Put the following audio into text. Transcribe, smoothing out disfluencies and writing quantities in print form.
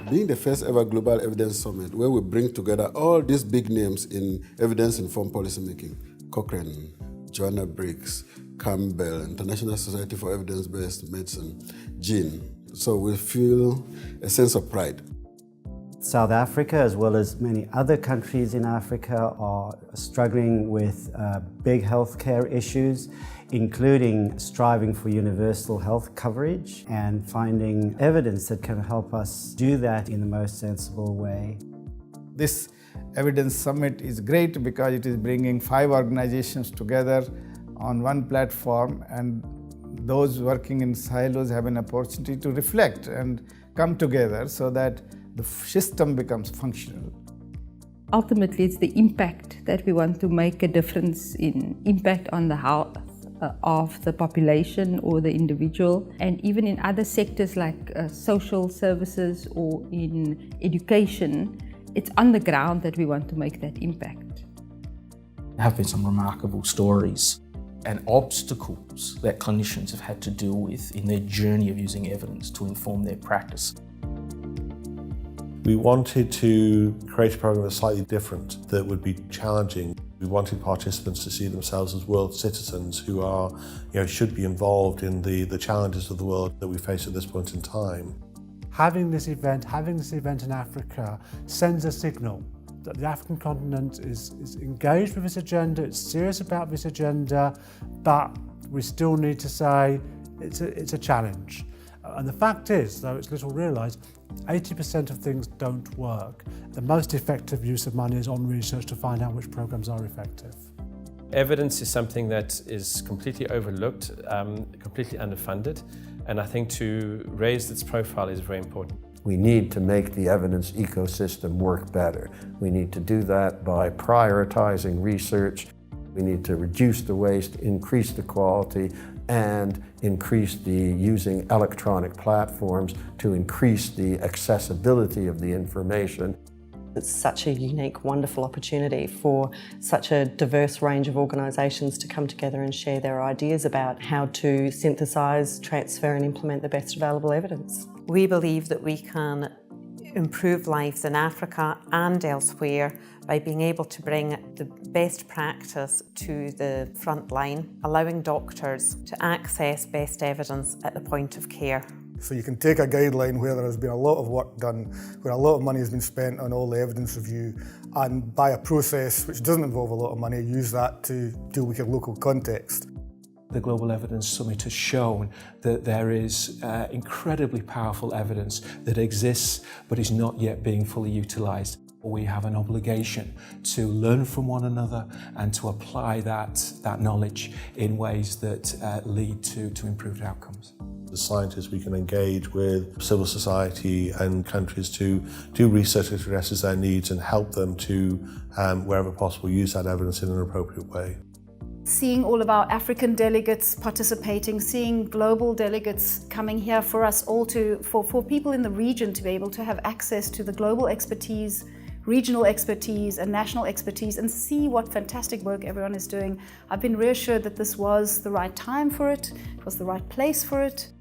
being the first ever Global Evidence Summit, where we bring together all these big names in evidence-informed policymaking, Cochrane, Joanna, Briggs, Campbell, International Society for Evidence-Based Medicine, Jean. So we feel a sense of pride. South Africa, as well as many other countries in Africa, are struggling with big healthcare issues, including striving for universal health coverage and finding evidence that can help us do that in the most sensible way. This Evidence Summit is great because it is bringing 5 organizations together on one platform, and those working in silos have an opportunity to reflect and come together so that the system becomes functional. Ultimately, it's the impact that we want to make a difference in, impact on the health of the population or the individual, and even in other sectors like social services or in education. It's on the ground that we want to make that impact. There have been some remarkable stories and obstacles that clinicians have had to deal with in their journey of using evidence to inform their practice. We wanted to create a program that's slightly different, that would be challenging. We wanted participants to see themselves as world citizens who are, should be involved in the challenges of the world that we face at this point in time. Having this event in Africa sends a signal that the African continent is engaged with this agenda, it's serious about this agenda, but we still need to say it's a challenge. And the fact is, though it's little realised, 80% of things don't work. The most effective use of money is on research to find out which programs are effective. Evidence is something that is completely overlooked, completely underfunded, and I think to raise its profile is very important. We need to make the evidence ecosystem work better. We need to do that by prioritizing research. We need to reduce the waste, increase the quality, and increase the using electronic platforms to increase the accessibility of the information. It's such a unique, wonderful opportunity for such a diverse range of organisations to come together and share their ideas about how to synthesise, transfer and implement the best available evidence. We believe that we can improve lives in Africa and elsewhere by being able to bring the best practice to the front line, allowing doctors to access best evidence at the point of care. So you can take a guideline where there has been a lot of work done, where a lot of money has been spent on all the evidence review, and by a process which doesn't involve a lot of money, use that to deal with your local context. The Global Evidence Summit has shown that there is incredibly powerful evidence that exists but is not yet being fully utilised. We have an obligation to learn from one another and to apply that knowledge in ways that lead to improved outcomes. As scientists, we can engage with civil society and countries to do research that addresses their needs and help them to, wherever possible, use that evidence in an appropriate way. Seeing all of our African delegates participating, seeing global delegates coming here for us all for people in the region to be able to have access to the global expertise, regional expertise and national expertise, and see what fantastic work everyone is doing. I've been reassured that this was the right time for it, it was the right place for it.